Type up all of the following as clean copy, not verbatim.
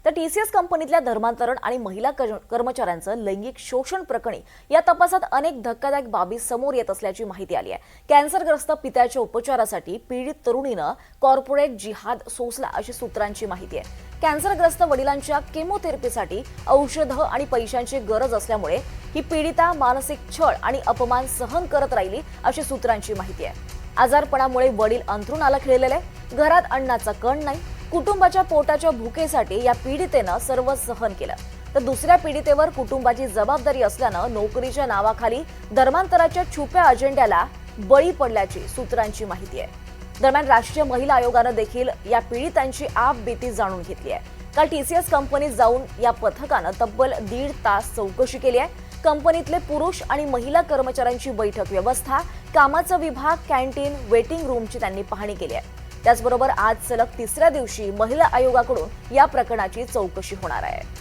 तर टीसीएस कंपनीतल्या धर्मांतरण आणि महिला कर्मचाऱ्यांचं लैंगिक शोषण प्रकरणी या तपासात अनेक धक्कादायक बाबी समोर येत असल्याची माहिती आली आहे। कॅन्सरग्रस्त पित्याच्या उपचारासाठी पीडित तरुणीनं कॉर्पोरेट जिहाद सोसला अशी सूत्रांची माहिती आहे। कॅन्सरग्रस्त वडिलांच्या केमोथेरपीसाठी औषधं आणि पैशांची गरज असल्यामुळे ही पीडिता मानसिक छळ आणि अपमान सहन करत राहिली अशी सूत्रांची माहिती आहे। आजारपणामुळे वडील अंथरुणाला खिळलेले, घरात अन्नाचा कण नाही, कुटुंबाच्या पोटाच्या भुकेसाठी या पीडितेनं सर्व सहन केलं। तर दुसऱ्या पीडितेवर कुटुंबाची जबाबदारी असल्यानं नोकरीच्या नावाखाली धर्मांतराच्या छुप्या अजेंड्याला बळी पडल्याची सूत्रांची माहिती आहे। दरम्यान राष्ट्रीय महिला आयोगानं देखील या पीडितांची आपबीती जाणून घेतली आहे। काल टीसीएस कंपनीत जाऊन या पथकानं तब्बल 1.5 तास चौकशी केली आहे। कंपनीतले पुरुष आणि महिला कर्मचाऱ्यांची बैठक व्यवस्था, कामाचा विभाग, कॅन्टीन, वेटिंग रूमची त्यांनी पाहणी केली आहे। त्याचबरोबर आज सलग तिसऱ्या दिवशी महिला आयोगाकडून या प्रकरणाची चौकशी होणार आहे।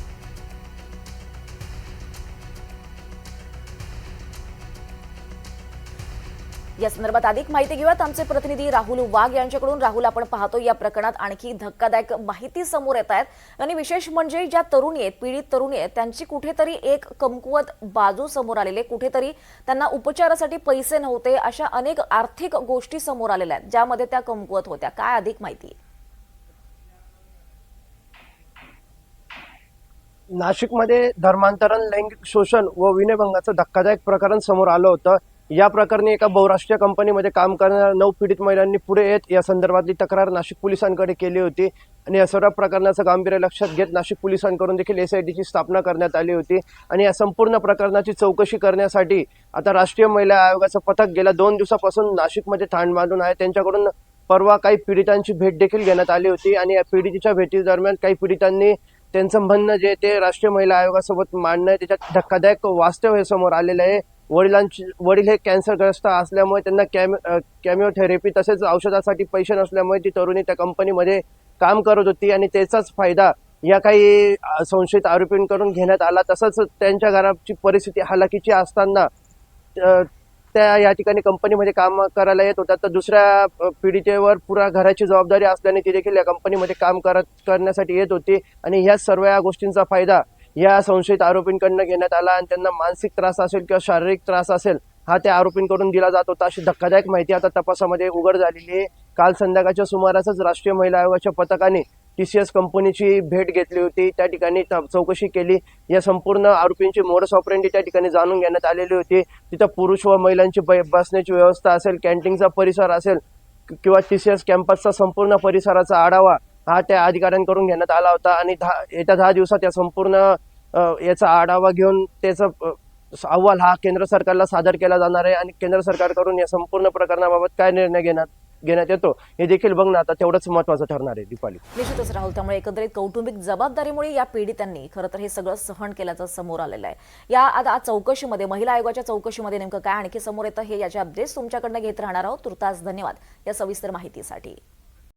या संदर्भात अधिक माहिती घेऊयात आमचे प्रतिनिधी राहुल वाघ यांच्याकडून। राहुल, आपण पाहतो या प्रकरणात आणखी धक्कादायक माहिती समोर येत आहेत आणि विशेष म्हणजे ज्या तरुणी आहेत, पीडित तरुणी आहेत, त्यांची कुठेतरी एक कमकुवत बाजू समोर आलेली, कुठेतरी त्यांना उपचारासाठी पैसे नव्हते, अशा अनेक आर्थिक गोष्टी समोर आलेल्या आहेत ज्यामध्ये त्या कमकुवत होत्या। काय अधिक माहिती? नाशिकमध्ये धर्मांतरण, लैंगिक शोषण व विनयभंगाचं धक्कादायक प्रकरण समोर आलं होतं। या प्रकरणी एका बहुराष्ट्रीय कंपनीमध्ये काम करणाऱ्या 9 पीडित महिलांनी पुढे येत या संदर्भातली तक्रार नाशिक पोलिसांकडे केली होती आणि या सर्व प्रकरणाचं गांभीर्य लक्षात घेत नाशिक पोलिसांकडून देखील एसआयटीची स्थापना करण्यात आली होती आणि या संपूर्ण प्रकरणाची चौकशी करण्यासाठी आता राष्ट्रीय महिला आयोगाचं पथक गेल्या 2 दिवसापासून नाशिकमध्ये ठाण बांधून आहे। त्यांच्याकडून परवा काही पीडितांची भेट देखील घेण्यात आली होती आणि या पीडितेच्या भेटीदरम्यान काही पीडितांनी त्यांचं म्हणणं जे ते राष्ट्रीय महिला आयोगासोबत मांडणं, त्याच्यात धक्कादायक वास्तव हे समोर आलेलं आहे। वडील हे कॅन्सरग्रस्त असल्यामुळे त्यांना कॅमिओथेरपी तसेच औषधासाठी पैसे नसल्यामुळे ती तरुणी त्या कंपनीमध्ये काम करत होती आणि त्याचाच फायदा या काही संशयित आरोपींकडून घेण्यात आला। तसंच त्यांच्या घराची परिस्थिती हालाकीची असताना त्या या ठिकाणी कंपनीमध्ये काम करायला येत होत्या। तर दुसऱ्या पीडितेवर पुरा घराची जबाबदारी असल्याने ती देखील या कंपनीमध्ये काम करण्यासाठी येत होती आणि ह्या सर्व गोष्टींचा फायदा या संशयित आरोपींकडून घेण्यात आला आणि त्यांना मानसिक त्रास असेल किंवा शारीरिक त्रास असेल हा त्या आरोपींकडून दिला जात होता अशी धक्कादायक माहिती आता तपासामध्ये उघड झालेली आहे। काल संध्याकाळच्या सुमारासच राष्ट्रीय महिला आयोगाच्या पथकाने टीसीएस कंपनीची भेट घेतली होती, त्या ठिकाणी चौकशी केली। या संपूर्ण आरोपींची मोडस ऑपरेंडी त्या ठिकाणी जाणून घेण्यात आलेली होती। तिथं पुरुष व महिलांची बसण्याची व्यवस्था असेल, कॅन्टीनचा परिसर असेल किंवा टीसीएस कॅम्पसचा संपूर्ण परिसराचा आढावा हा त्या अधिकाऱ्यांकडून घेण्यात आला होता आणि येत्या 10 दिवसात या संपूर्ण याचा आढावा घेऊन त्याचा अहवाल हा केंद्र सरकारला सादर केला जाणार आहे आणि केंद्र सरकारकडून या संपूर्ण प्रकरणाबाबत काय निर्णय घेण्यात येतो हे देखील बघणं आता तेवढंच महत्त्वाचं ठरणार आहे। दीपाली, निश्चितच राहुल, त्यामुळे एकंदरीत कौटुंबिक जबाबदारीमुळे या पीडितांनी खरं तर हे सगळं सहन केल्याचं समोर आलेलं आहे। या आता चौकशीमध्ये, महिला आयोगाच्या चौकशीमध्ये नेमकं काय आणखी समोर येतं हे याचे अपडेट्स तुमच्याकडनं घेत राहणार आहोत। तुर्तास धन्यवाद या सविस्तर माहितीसाठी।